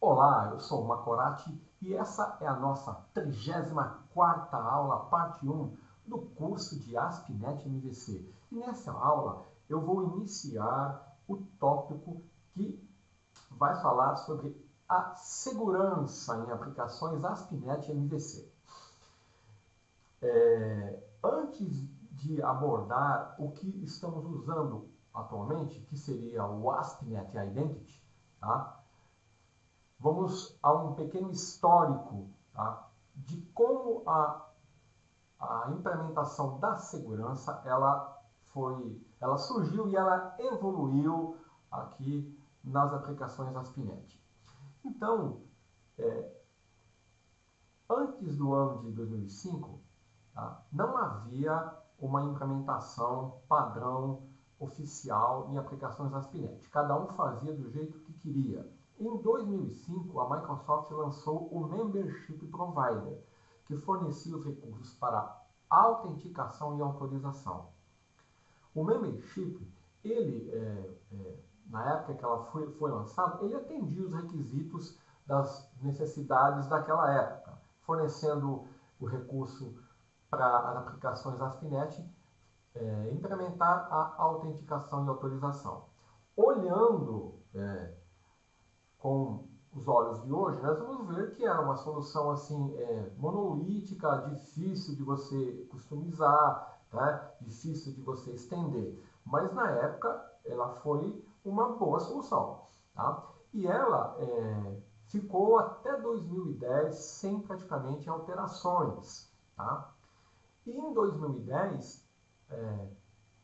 Olá, eu sou o Macorati e essa é a nossa 34ª aula, parte 1 do curso de ASP.NET MVC. E nessa aula eu vou iniciar o tópico que vai falar sobre a segurança em aplicações ASP.NET MVC. Antes de abordar o que estamos usando atualmente, que seria o ASP.NET Identity, tá? Vamos a um pequeno histórico, tá, de como a implementação da segurança ela surgiu e ela evoluiu aqui nas aplicações ASP.NET. Então, antes do ano de 2005, tá, não havia uma implementação padrão oficial em aplicações ASP.NET. Cada um fazia do jeito que queria. Em 2005, a Microsoft lançou o Membership Provider, que fornecia os recursos para autenticação e autorização. O Membership, na época que ela foi lançado, ele atendia os requisitos das necessidades daquela época, fornecendo o recurso para as aplicações ASP.NET implementar a autenticação e autorização. Olhando com os olhos de hoje, nós vamos ver que era uma solução assim, monolítica, difícil de você customizar, né? Difícil de você estender. Mas na época ela foi uma boa solução. Tá? E ela ficou até 2010 sem praticamente alterações. Tá? E em 2010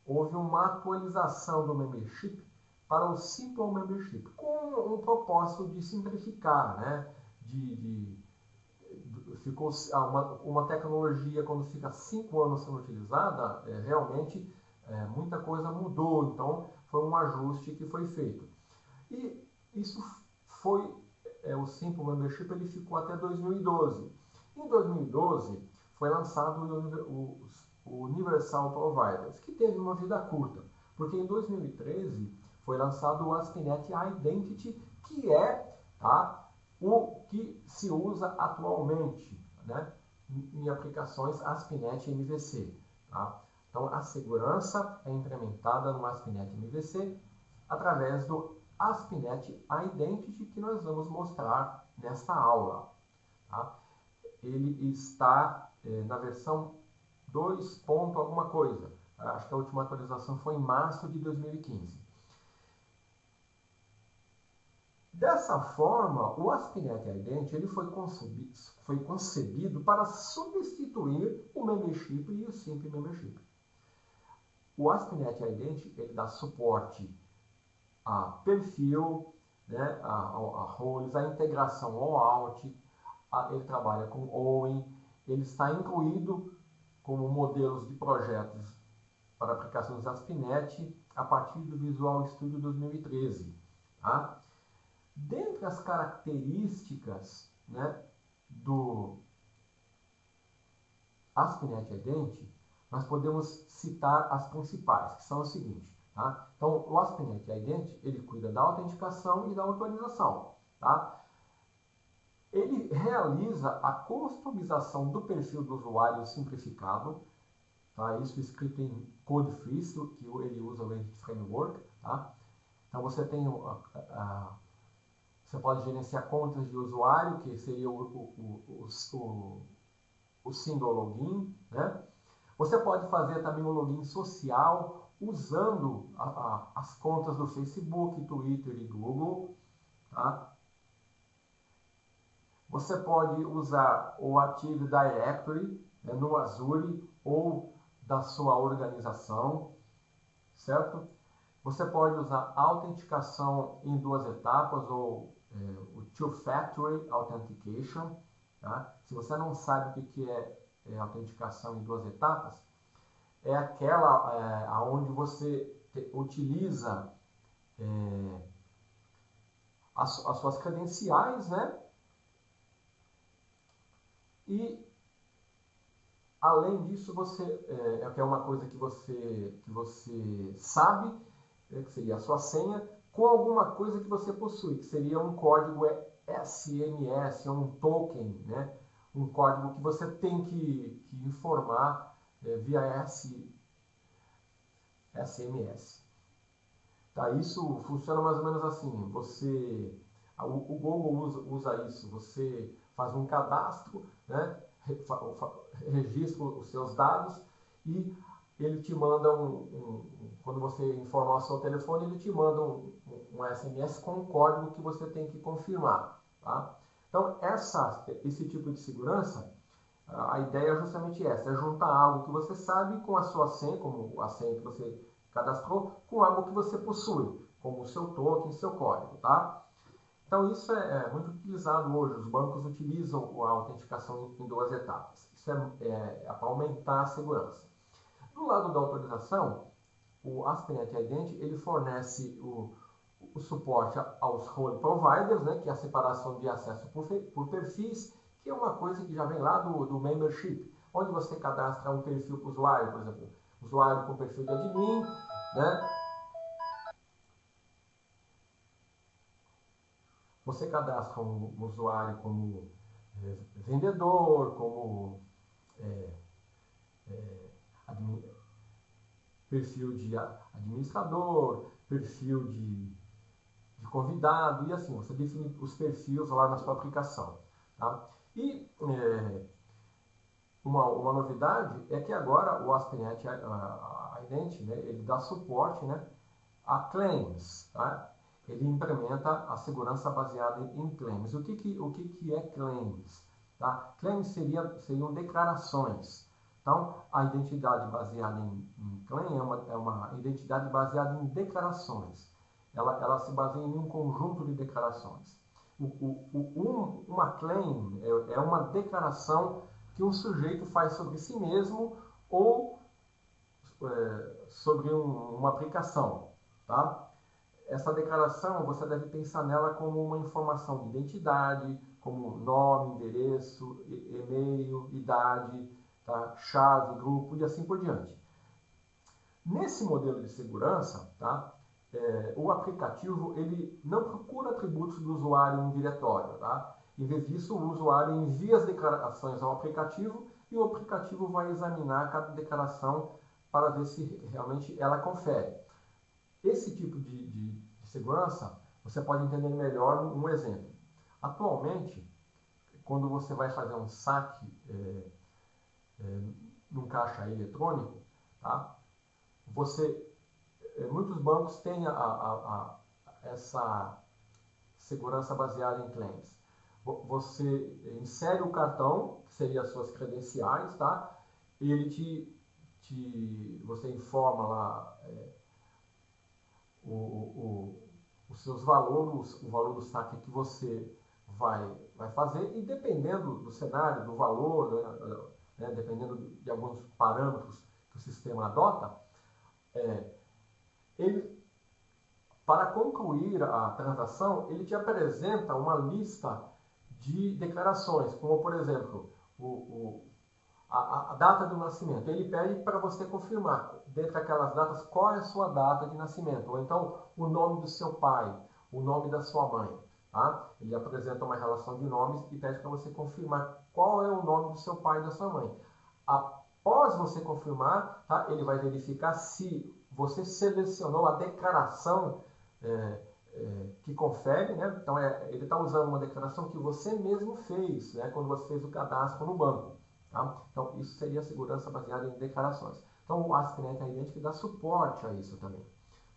houve uma atualização do Membership para o Simple Membership, com um propósito de simplificar, né? Ficou uma tecnologia, quando fica 5 anos sendo utilizada, realmente muita coisa mudou, então foi um ajuste que foi feito. E isso foi, o Simple Membership ele ficou até 2012. Em 2012 foi lançado o Universal Providers, que teve uma vida curta, porque em 2013 foi lançado o ASP.NET Identity, que é o que se usa atualmente, né, em aplicações ASP.NET MVC. Tá? Então, a segurança é implementada no ASP.NET MVC através do ASP.NET Identity, que nós vamos mostrar nesta aula. Tá? Ele está na versão 2. alguma coisa. Acho que a última atualização foi em março de 2015. Dessa forma, o ASP.NET Identity ele foi concebido para substituir o Membership e o Simple Membership. O ASP.NET Identity ele dá suporte a perfil, né, a roles, a integração OAuth, ele trabalha com OWIN, ele está incluído como modelos de projetos para aplicações ASP.NET a partir do Visual Studio 2013. Tá? Dentre as características, né, do ASP.NET Identity, nós podemos citar as principais, que são as seguintes. Tá? Então, o ASP.NET Identity, ele cuida da autenticação e da autorização. Tá? Ele realiza a customização do perfil do usuário simplificado, tá? Isso escrito em Code Free, que ele usa o Entity Framework. Tá? Então, você tem você pode gerenciar contas de usuário, que seria o single login, né? Você pode fazer também o login social usando as contas do Facebook, Twitter e Google. Tá? Você pode usar o Active Directory, né, no Azure ou da sua organização, certo? Você pode usar autenticação em 2 etapas ou o Two-Factor Authentication. Tá? Se você não sabe o que é autenticação em 2 etapas, é aquela onde você utiliza as suas credenciais, né? E além disso, que é uma coisa que você sabe, que seria a sua senha, com alguma coisa que você possui, que seria um código SMS, é um token, né? Um código que você tem que informar via SMS. Tá? Isso funciona mais ou menos assim. O Google usa isso. Você faz um cadastro, né? Registra os seus dados e ele te manda quando você informar o seu telefone, ele te manda um SMS com um código que você tem que confirmar. Tá? Então, esse tipo de segurança, a ideia é justamente essa, é juntar algo que você sabe com a sua senha, como a senha que você cadastrou, com algo que você possui, como o seu token, seu código. Tá? Então, isso é muito utilizado hoje. Os bancos utilizam a autenticação em 2 etapas. Isso é para aumentar a segurança. Do lado da autorização, o ASP.NET Ident ele fornece o suporte aos role providers, né, que é a separação de acesso por perfis, que é uma coisa que já vem lá do membership, onde você cadastra um perfil para o usuário, por exemplo, usuário com perfil de admin, né? Você cadastra um usuário como vendedor, como perfil de administrador, perfil de convidado, e assim, você define os perfis lá na sua aplicação. Tá? E uma novidade é que agora o ASP.NET Ident, né, ele dá suporte, né, a claims. Tá? Ele implementa a segurança baseada em claims. O que é claims? Tá? Claims seriam declarações. Então, a identidade baseada em claim é uma identidade baseada em declarações. Ela se baseia em um conjunto de declarações. Uma claim é uma declaração que um sujeito faz sobre si mesmo ou sobre uma aplicação. Tá? Essa declaração, você deve pensar nela como uma informação de identidade, como nome, endereço, e-mail, idade, tá? Chave, grupo e assim por diante. Nesse modelo de segurança, tá? O aplicativo ele não procura atributos do usuário em diretório. Tá? Em vez disso, o usuário envia as declarações ao aplicativo e o aplicativo vai examinar cada declaração para ver se realmente ela confere. Esse tipo de segurança, você pode entender melhor num exemplo. Atualmente, quando você vai fazer um saque num caixa eletrônico, tá? Muitos bancos têm essa segurança baseada em claims. Você insere o cartão, que seria as suas credenciais, tá? E ele você informa lá os seus valores, o valor do saque que você vai fazer, e dependendo do cenário, do valor, né, dependendo de alguns parâmetros que o sistema adota, para concluir a transação, ele te apresenta uma lista de declarações, como por exemplo, a data do nascimento. Ele pede para você confirmar, dentre aquelas datas, qual é a sua data de nascimento, ou então o nome do seu pai, o nome da sua mãe. Tá? Ele apresenta uma relação de nomes e pede para você confirmar qual é o nome do seu pai e da sua mãe. Após você confirmar, tá? Ele vai verificar se você selecionou a declaração que confere, né? Então ele está usando uma declaração que você mesmo fez, né? Quando você fez o cadastro no banco. Tá? Então isso seria segurança baseada em declarações. Então o ASP.NET Ident dá suporte a isso também.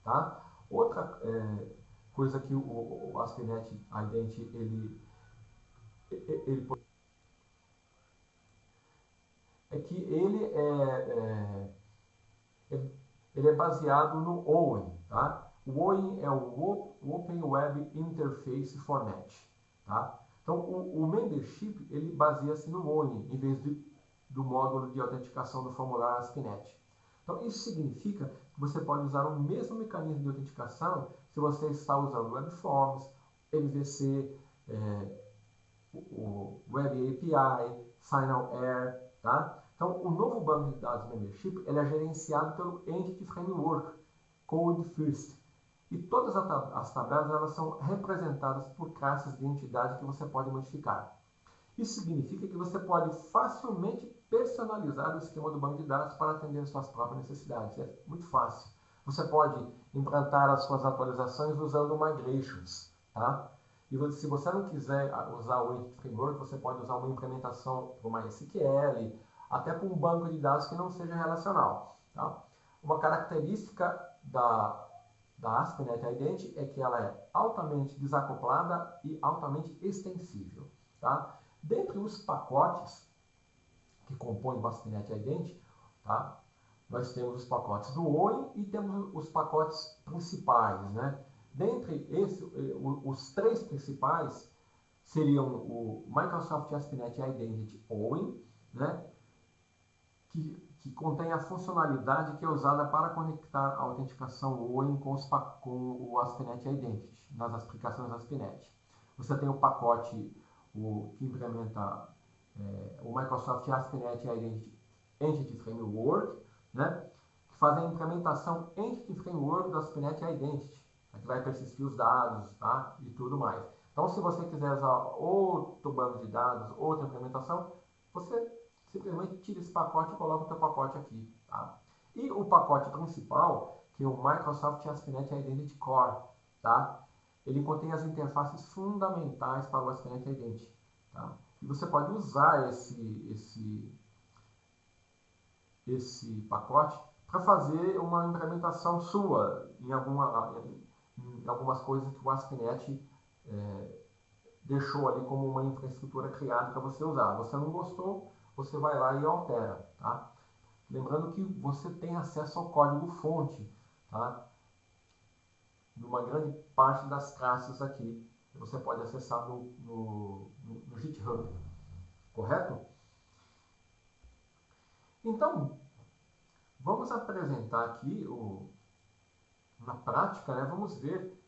Tá? Outra coisa que o ASP.NET Ident é que ele é baseado no OWIN. Tá? O OWIN é o Open Web Interface Format. Tá? Então, o membership ele baseia-se no OWIN, em vez do módulo de autenticação do formulário ASP.NET. Então, isso significa que você pode usar o mesmo mecanismo de autenticação se você está usando Web Forms, MVC, o Web API, SignAware. Tá? Então, o novo banco de dados membership ele é gerenciado pelo Entity Framework, Code First. E todas as tabelas elas são representadas por classes de entidade que você pode modificar. Isso significa que você pode facilmente personalizar o esquema do banco de dados para atender às suas próprias necessidades. É muito fácil. Você pode implantar as suas atualizações usando migrations, tá? E se você não quiser usar o Entity Framework, você pode usar uma implementação para o MySQL, até para um banco de dados que não seja relacional, tá? Uma característica da ASP.NET Identity é que ela é altamente desacoplada e altamente extensível, tá? Dentre os pacotes que compõem o ASP.NET Identity, tá? Nós temos os pacotes do OIM e temos os pacotes principais, né? Dentre os três principais seriam o Microsoft ASP.NET Identity OIM, né? Que contém a funcionalidade que é usada para conectar a autenticação OIM com o ASP.NET Identity, nas aplicações ASP.NET. Você tem o pacote que implementa o Microsoft ASP.NET Entity Framework, né, que faz a implementação Entity Framework do ASP.NET Identity, que vai persistir os dados, tá, e tudo mais. Então, se você quiser usar outro banco de dados, outra implementação, você simplesmente tira esse pacote e coloca o seu pacote aqui, tá? E o pacote principal, que é o Microsoft ASP.NET Identity Core, tá? Ele contém as interfaces fundamentais para o ASP.NET Identity, tá? E você pode usar esse pacote para fazer uma implementação sua em algumas coisas que o ASP.NET deixou ali como uma infraestrutura criada para você usar. Você não gostou, você vai lá e altera, tá? Lembrando que você tem acesso ao código-fonte, tá? Numa grande parte das classes aqui, você pode acessar no GitHub, correto? Então, vamos apresentar aqui, na prática, né, vamos ver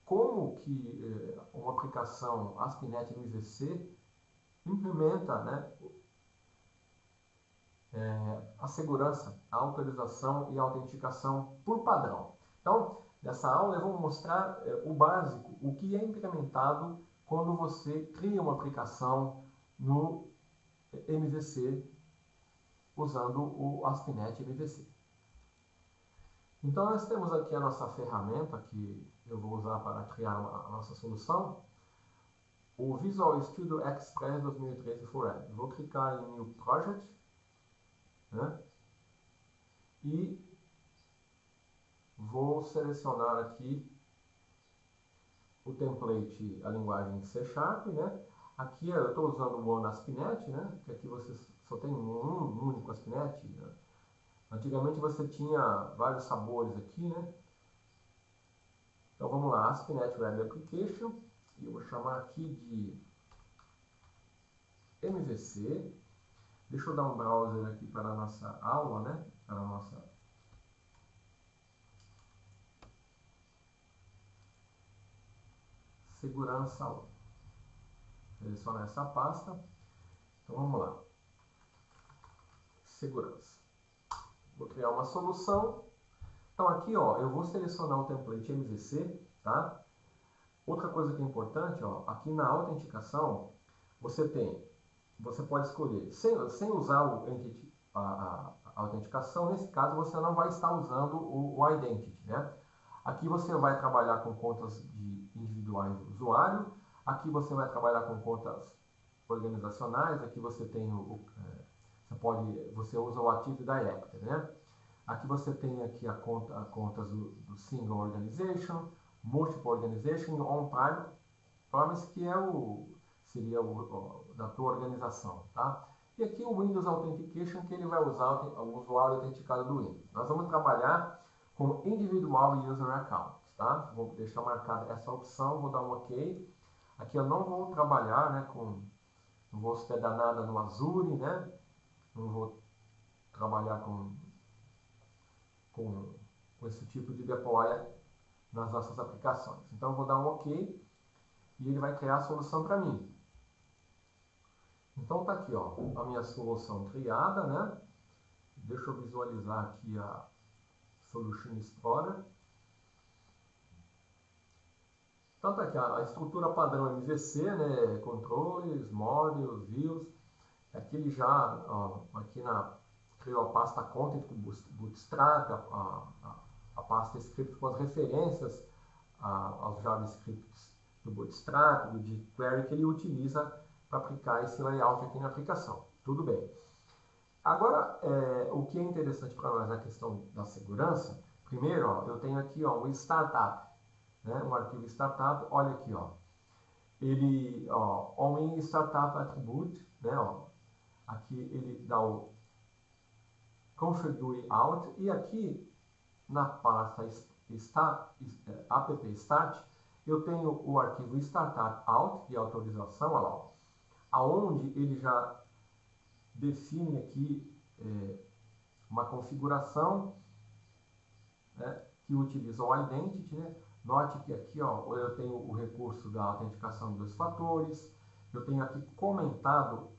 como que uma aplicação ASP.NET no IVC implementa, né, a segurança, a autorização e a autenticação por padrão. Então, nessa aula eu vou mostrar o básico, o que é implementado quando você cria uma aplicação no MVC usando o ASP.NET MVC. Então, nós temos aqui a nossa ferramenta que eu vou usar para criar a nossa solução, o Visual Studio Express 2013 Forever. Vou clicar em New Project, né? E vou selecionar aqui o template, a linguagem C#, né? Aqui eu estou usando o One ASP.NET, né? Que aqui você só tem um único ASP.NET, né? Antigamente você tinha vários sabores aqui, né? Então vamos lá, ASP.NET Web Application, e eu vou chamar aqui de MVC. Deixa eu dar um browser aqui para a nossa aula, né? Para a nossa segurança 1. Selecionar essa pasta. Então vamos lá. Segurança. Vou criar uma solução. Então aqui, ó, eu vou selecionar o template MVC, tá? Outra coisa que é importante, ó, aqui na autenticação, você pode escolher, sem usar a autenticação, nesse caso você não vai estar usando o Identity, né? Aqui você vai trabalhar com contas de individuais do usuário, aqui você vai trabalhar com contas organizacionais, aqui você tem você usa o Active Directory, né? Aqui você tem aqui contas do Single Organization, Multiple Organization, On-Premise, que seria da tua organização, tá? E aqui o Windows Authentication, que ele vai usar o usuário autenticado do Windows. Nós vamos trabalhar com Individual User Accounts, tá? Vou deixar marcada essa opção, vou dar um OK. Aqui eu não vou trabalhar, né, não vou hospedar nada no Azure, né? Não vou trabalhar com esse tipo de deploy nas nossas aplicações. Então eu vou dar um OK e ele vai criar a solução para mim. Então tá aqui, ó, a minha solução criada, né? Deixa eu visualizar aqui a Solution Explorer. Então tá aqui, a estrutura padrão MVC, né, controles, modules, views. Aqui ele já, criou a pasta content com Bootstrap, a pasta script com as referências aos JavaScripts do Bootstrap, do jQuery, que ele utiliza para aplicar esse layout aqui na aplicação. Tudo bem. Agora, o que é interessante para nós na questão da segurança, primeiro, eu tenho aqui o startup, né, um arquivo startup, olha aqui, ele, on startup attribute, né, aqui ele dá o configure out, e aqui na pasta app start, eu tenho o arquivo startup out, de autorização, olha lá, aonde ele já define aqui uma configuração, né, que utiliza o identity, né? Note que aqui, eu tenho o recurso da autenticação de 2 fatores, eu tenho aqui comentado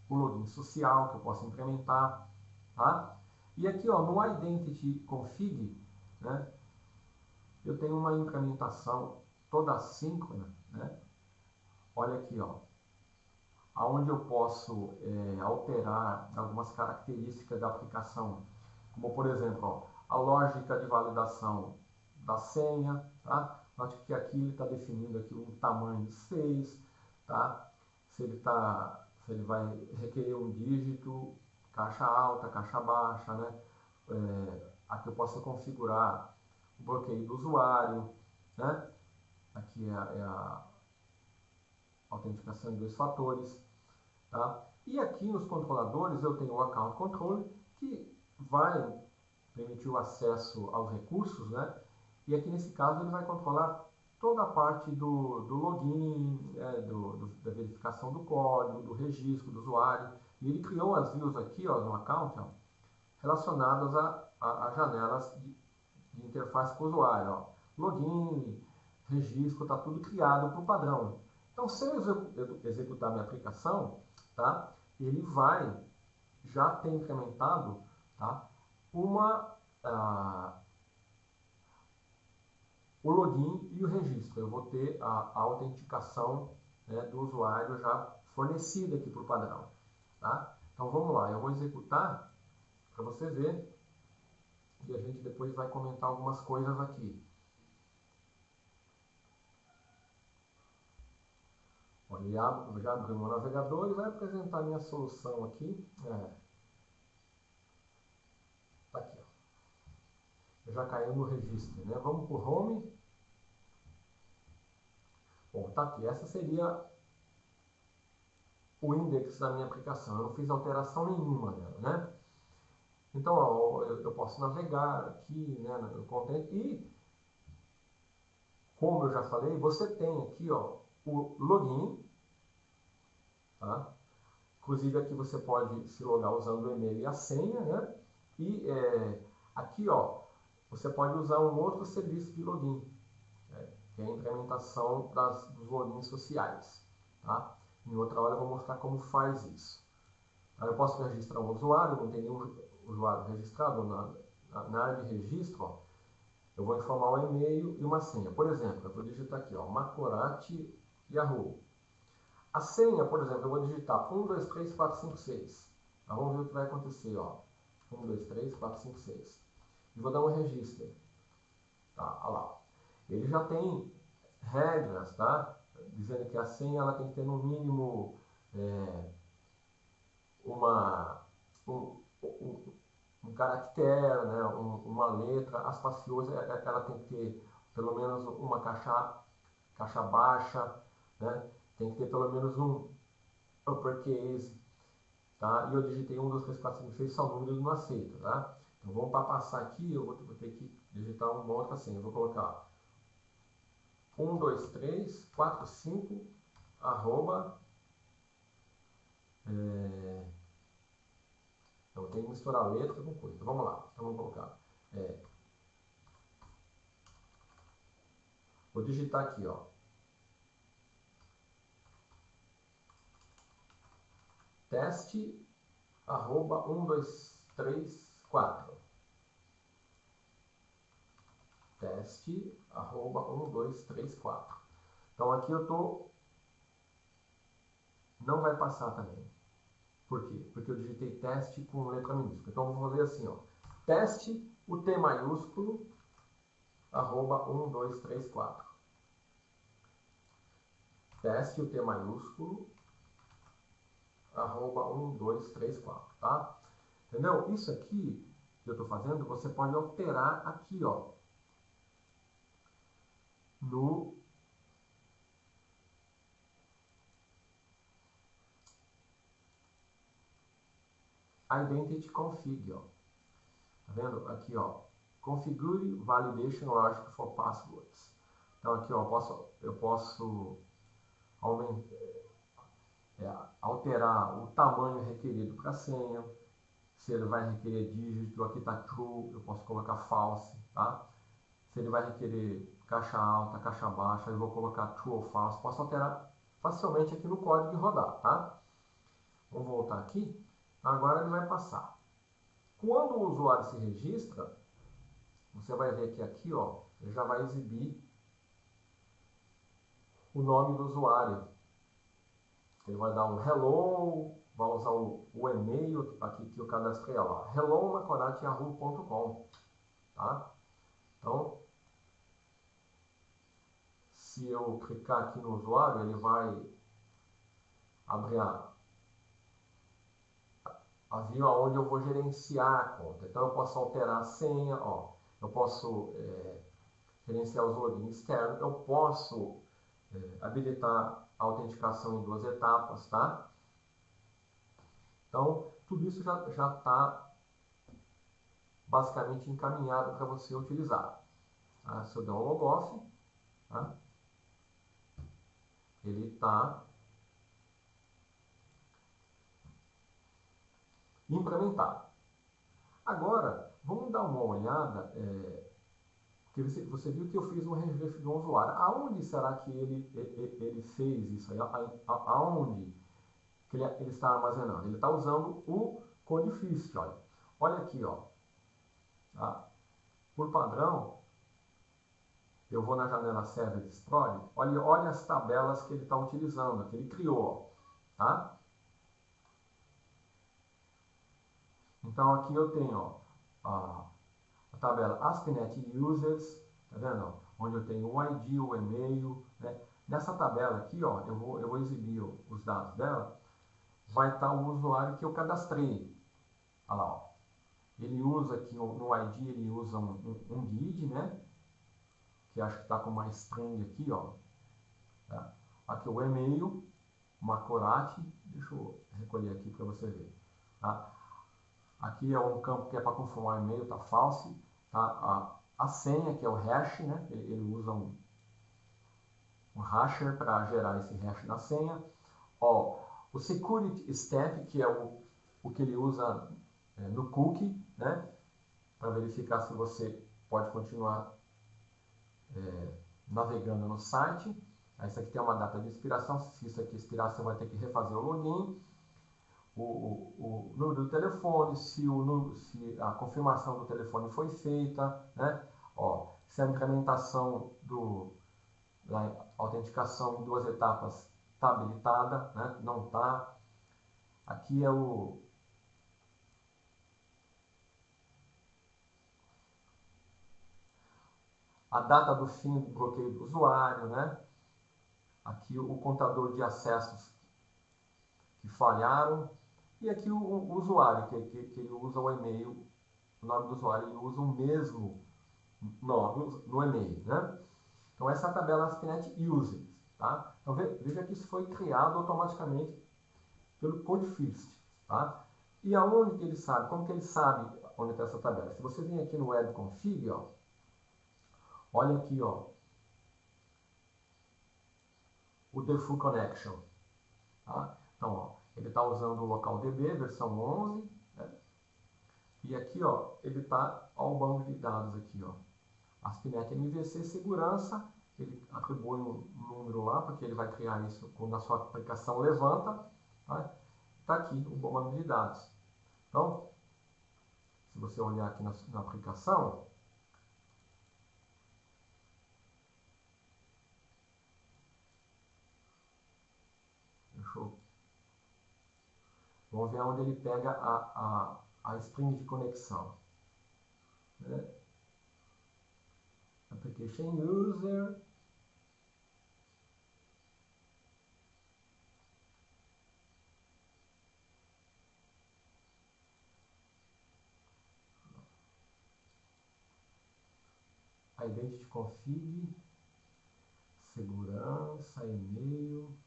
o login social que eu posso implementar, tá? E aqui, no identity config, né, eu tenho uma implementação toda assíncrona, né? Olha aqui, aonde eu posso alterar algumas características da aplicação, como por exemplo, a lógica de validação da senha, tá? Note que aqui ele está definindo aqui um tamanho de 6, tá? Se ele vai requerer um dígito, caixa alta, caixa baixa, né? Aqui eu posso configurar o bloqueio do usuário, né? Aqui é a autenticação de 2 fatores, tá? E aqui nos controladores eu tenho o Account Control, que vai permitir o acesso aos recursos, né? E aqui nesse caso ele vai controlar toda a parte do login, da verificação do código, do registro do usuário. E ele criou as views aqui, no account, relacionadas a janelas de interface com o usuário. Login, registro, está tudo criado para o padrão. Então, se eu executar minha aplicação, tá, ele vai já ter implementado, tá, o login e o registro. Eu vou ter a autenticação, né, do usuário já fornecida aqui para o padrão. Tá? Então vamos lá, eu vou executar para você ver e a gente depois vai comentar algumas coisas aqui. Olha, eu já abri o meu navegador e vai apresentar a minha solução aqui. Tá aqui, eu já caiu no registro, né? Vamos para o Home. Bom, tá aqui. Essa seria o index da minha aplicação. Eu não fiz alteração nenhuma nela, né? Então, eu posso navegar aqui, né, no content, e como eu já falei, você tem aqui, o login, tá? Inclusive aqui você pode se logar usando o e-mail e a senha, né? E aqui, você pode usar um outro serviço de login, né, que é a implementação dos logins sociais, tá? Em outra hora eu vou mostrar como faz isso. Aí eu posso registrar um usuário, não tem nenhum usuário registrado na área de registro, eu vou informar o e-mail e uma senha. Por exemplo, eu vou digitar aqui, Macorati Yahoo. A senha, por exemplo, eu vou digitar 1, 2, 3, 4, 5, 6. Vamos ver o que vai acontecer, 1, 2, 3, 4, 5, 6. E vou dar um registro. Tá, olha lá. Ele já tem regras, tá? Dizendo que a senha ela tem que ter no mínimo um caractere, né? Uma letra. As passiosas ela tem que ter pelo menos uma caixa baixa, né? Tem que ter pelo menos um uppercase, tá? E eu digitei 1, 2, 3, 4, 5, 6, só números não aceita, tá? Então vamos para passar aqui, eu vou ter que digitar uma outra senha. Eu vou colocar 1, 2, 3, 4, 5, arroba. Então eu tenho que misturar letra com coisa. Então vamos lá. Então vamos colocar. Vou digitar aqui, teste, arroba 1, 2, 3, 4. Teste, arroba 1, 2, 3, 4. Então aqui eu tô... Não vai passar também. Por quê? Porque eu digitei teste com letra minúscula. Então eu vou fazer assim, ó. Teste, o T maiúsculo, arroba 1234. Teste, o T maiúsculo, arroba 1234, tá? Entendeu? Isso aqui que eu estou fazendo, você pode alterar aqui, ó. No Identity Config, ó. Tá vendo? Aqui, ó. Configure Validation Logic for Passwords. Então, aqui, ó, eu posso alterar o tamanho requerido para a senha. Se ele vai requerer dígito, aqui está true, eu posso colocar false, tá? Se ele vai requerer caixa alta, caixa baixa, eu vou colocar true ou false. Posso alterar facilmente aqui no código e rodar, tá? Vamos voltar aqui. Agora ele vai passar. Quando o usuário se registra, você vai ver que aqui, ó, ele já vai exibir o nome do usuário. Ele vai dar um hello, vai usar o e-mail aqui que eu cadastrei lá, hello@yahoo.com, tá? Então, se eu clicar aqui no usuário, ele vai abrir a view onde eu vou gerenciar a conta. Então, eu posso alterar a senha, ó, eu posso gerenciar os logins externos, eu posso habilitar a autenticação em 2 etapas, tá? Então, tudo isso já está basicamente encaminhado para você utilizar. Tá? Se eu der um logoff, tá? Ele está implementado. Agora, vamos dar uma olhada, porque você viu que eu fiz um registro de um usuário. Aonde será que ele fez isso? Aonde que ele está armazenando? Ele está usando o Codefist, olha. Olha aqui, ó. Tá? Por padrão, eu vou na janela Server Destroy, olha as tabelas que ele está utilizando, que ele criou, ó, tá? Então aqui eu tenho, ó, a tabela ASP.NET Users, tá vendo? Onde eu tenho o ID, o e-mail, né? Nessa tabela aqui, ó, eu vou exibir os dados dela, vai estar o usuário que eu cadastrei. Olha lá, ó. Ele usa aqui no ID, ele usa um guide, né? Que acho que está com uma string aqui, ó. Tá? Aqui o e-mail, Macorati, deixa eu recolher aqui para você ver. Tá? Aqui é um campo que é para confirmar o e-mail, tá false. Tá? A senha, que é o hash, né? Ele usa um hasher para gerar esse hash na senha. Ó, o security step, que é o que ele usa no cookie, né? Para verificar se você pode continuar navegando no site. Isso aqui tem uma data de expiração. Se isso aqui expirar, você vai ter que refazer o login. O número do telefone, se a confirmação do telefone foi feita, né? Ó, se a implementação da autenticação em 2 etapas está habilitada, né? Não está. Aqui é a data do fim do bloqueio do usuário, né? Aqui o contador de acessos que falharam. E aqui o usuário, que ele usa o e-mail, o nome do usuário, ele usa o mesmo nome no e-mail, né? Então, essa é a tabela ASP.NET Users, tá? Então, veja que isso foi criado automaticamente pelo Codefist, tá? E aonde que ele sabe? Como que ele sabe onde está essa tabela? Se você vem aqui no Web Config, ó, olha aqui, ó, o Default Connection, tá? Então, ó, ele está usando o LocalDB, versão 11, né? E aqui, ó, ele está ao banco de dados aqui, ó. ASP.NET MVC Segurança, ele atribui um número lá, porque ele vai criar isso quando a sua aplicação levanta. Tá? Tá aqui o banco de dados. Então, se você olhar aqui na aplicação, Vamos ver onde ele pega a string de conexão. Né? Application user. Identity config. Segurança, e-mail.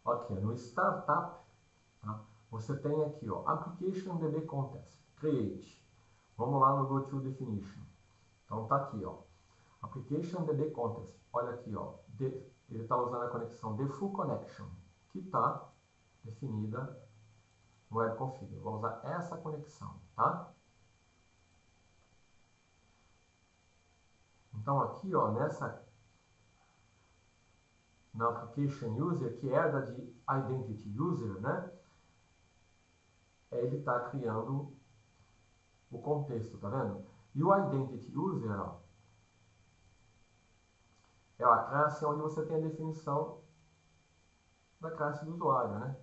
Ok, no Startup, tá? Você tem aqui, ó, Application DB Context, Create. Vamos lá no Go to Definition. Então tá aqui, ó, Application DB Context. Olha aqui, ó, ele está usando a conexão Default Connection, que está definida no Web Config. Eu vou usar essa conexão, tá? Então aqui, ó, na Application User, que herda de Identity User, né? Ele está criando o contexto, tá vendo? E o Identity User, ó, é a classe onde você tem a definição da classe do usuário, né?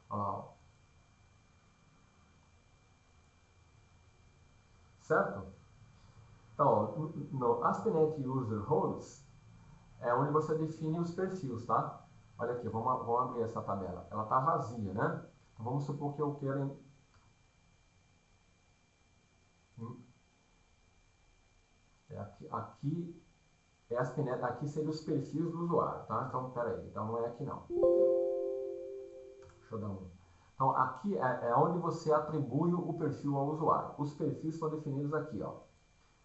Olha lá, ó. Certo? Então, ó, no ASP.NET User Roles é onde você define os perfis, tá? Olha aqui, vamos abrir essa tabela. Ela está vazia, né? Então, vamos supor que eu quero... Aqui é ASP.NET, aqui seriam os perfis do usuário, tá? Então, peraí, então não é aqui não. Deixa eu dar um... Então, aqui é onde você atribui o perfil ao usuário. Os perfis estão definidos aqui, ó.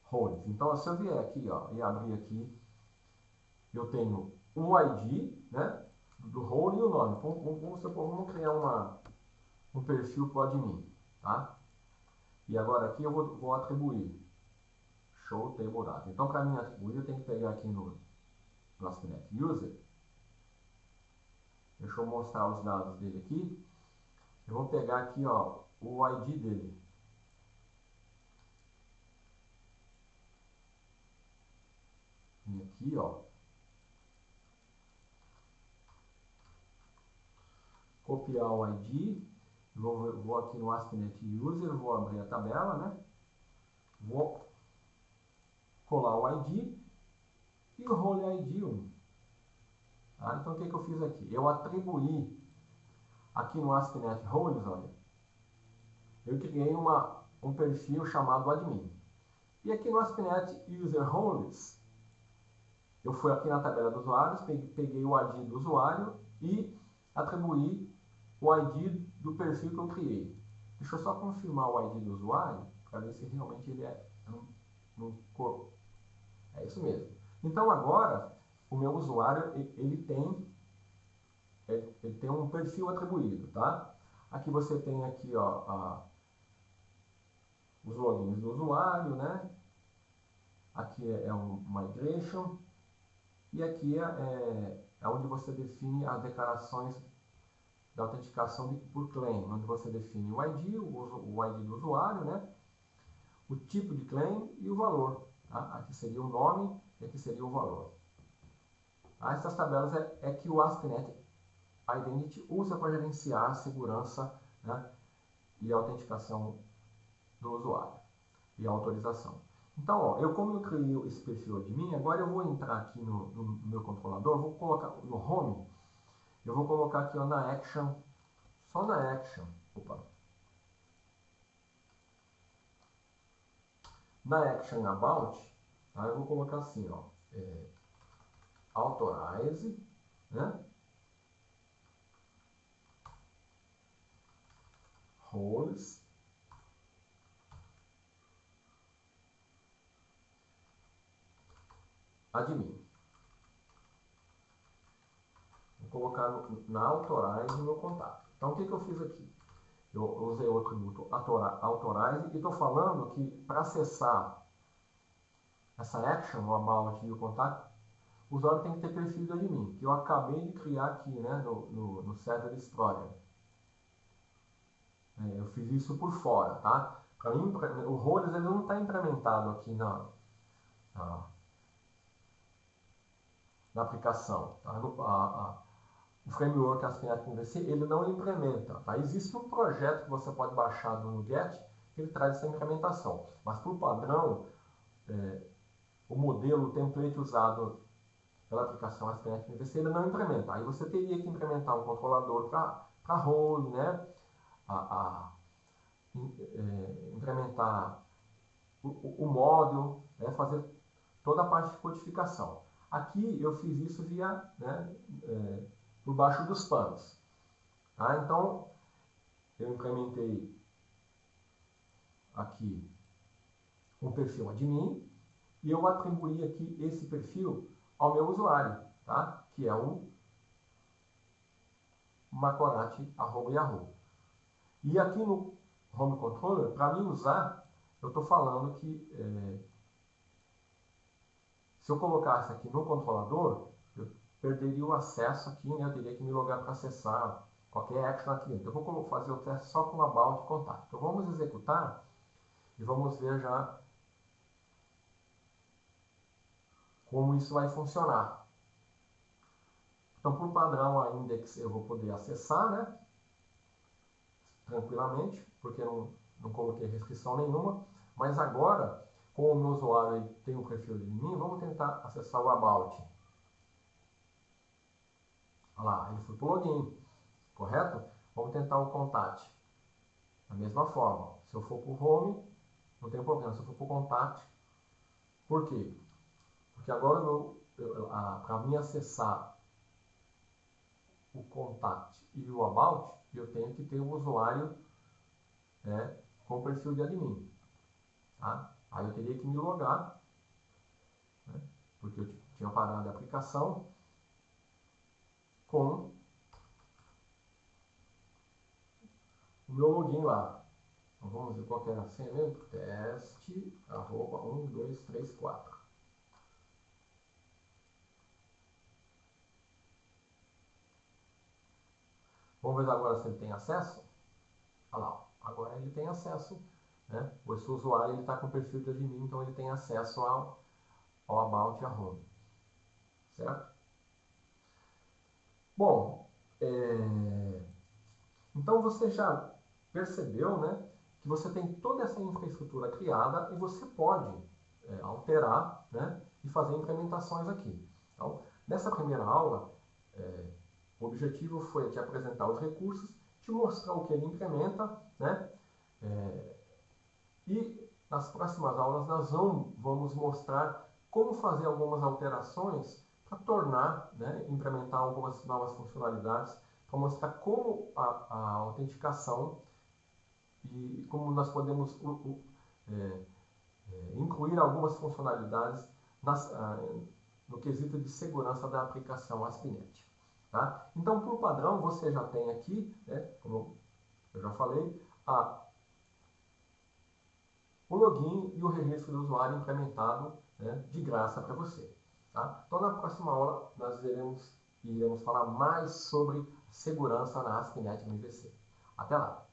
Roles. Então, se eu vier aqui, ó, e abrir aqui, eu tenho o ID, né, do role e o nome. Vamos criar um perfil para o admin, tá? E agora aqui eu vou atribuir show table data. Então, para mim atribuir, eu tenho que pegar aqui no ASP.NET User. Deixa eu mostrar os dados dele aqui. Eu vou pegar aqui, ó, o ID dele. E aqui, ó, copiar o ID, vou aqui no ASP.NET User, vou abrir a tabela, né? Vou colar o ID e o role ID 1. Tá? Então, o que eu fiz aqui? Eu atribuí aqui no ASP.NET Roles, olha, eu criei um perfil chamado admin. E aqui no ASP.NET User Roles, eu fui aqui na tabela dos usuários, peguei o ID do usuário e atribuí o ID do perfil que eu criei. Deixa eu só confirmar o ID do usuário, para ver se realmente ele é no corpo. É isso mesmo. Então agora, o meu usuário, ele tem um perfil atribuído, tá? Aqui você tem aqui, ó, os logins do usuário, né? Aqui é um migration. E aqui é onde você define as declarações da autenticação por claim, onde você define o ID, o ID do usuário, né? O tipo de claim e o valor. Tá? Aqui seria o nome e aqui seria o valor. Tá? Essas tabelas é que o ASP.NET Identity usa para gerenciar a segurança, né? E a autenticação do usuário e a autorização. Então, ó, como eu criei esse perfil admin, agora eu vou entrar aqui no meu controlador, vou colocar no home, eu vou colocar aqui, ó, na action, só na action, na action about, tá? Eu vou colocar assim, ó, authorize, né? Roles, admin. Vou colocar na authorize o meu contato. Então, o que eu fiz aqui? Eu usei o atributo authorize e estou falando que para acessar essa action, o about e o contact, o usuário tem que ter perfil de admin, que eu acabei de criar aqui, né, no Server Explorer. Eu fiz isso por fora, tá? Para mim, o roles ele não está implementado aqui na aplicação. Tá? O framework ASP.NET MVC ele não implementa. Tá? Existe um projeto que você pode baixar no NuGet que ele traz essa implementação. Mas, por padrão, o modelo, o template usado pela aplicação ASP.NET MVC ele não implementa. Aí você teria que implementar um controlador para role, né? Implementar o módulo, né? Fazer toda a parte de codificação. Aqui eu fiz isso via, né, por baixo dos panos. Tá? Então, eu implementei aqui um perfil admin e eu atribuí aqui esse perfil ao meu usuário, tá? Que é o macorati@yahoo. E aqui no Home Controller, para mim usar, eu estou falando que se eu colocasse aqui no controlador, eu perderia o acesso aqui, né? Eu teria que me logar para acessar qualquer action aqui. Então, eu vou fazer o teste só com about e contact. Então, vamos executar e vamos ver já como isso vai funcionar. Então, por padrão, a index eu vou poder acessar, né? Tranquilamente, porque eu não coloquei restrição nenhuma. Mas agora, como o meu usuário ele tem um perfil de mim, vamos tentar acessar o about. Olha lá, ele foi para o login, correto? Vamos tentar o contact. Da mesma forma, se eu for para o home, não tem problema. Se eu for para o contact, por quê? Porque agora, para mim acessar o contact e o about, eu tenho que ter o usuário, né, com o perfil de admin. Tá? Aí eu teria que me logar, né, porque eu tinha parado a aplicação com o meu login lá. Então vamos ver qual que era a senha mesmo? Teste, @ 1, 2, 3, 4. Vamos ver agora se ele tem acesso. Olha lá, agora ele tem acesso, né? Esse usuário está com o perfil de admin, então ele tem acesso ao about e a home. Certo? Bom, então você já percebeu, né, que você tem toda essa infraestrutura criada e você pode alterar, né, e fazer implementações aqui. Então, nessa primeira aula, o objetivo foi te apresentar os recursos, te mostrar o que ele implementa, né, e nas próximas aulas nós vamos mostrar como fazer algumas alterações para tornar, né, implementar algumas novas funcionalidades, para mostrar como a autenticação e como nós podemos incluir algumas funcionalidades no quesito de segurança da aplicação ASP.NET. Tá? Então, por padrão, você já tem aqui, né, como eu já falei, o login e o registro do usuário implementado, né, de graça para você. Tá? Então, na próxima aula, nós iremos falar mais sobre segurança na ASP.NET MVC. Até lá!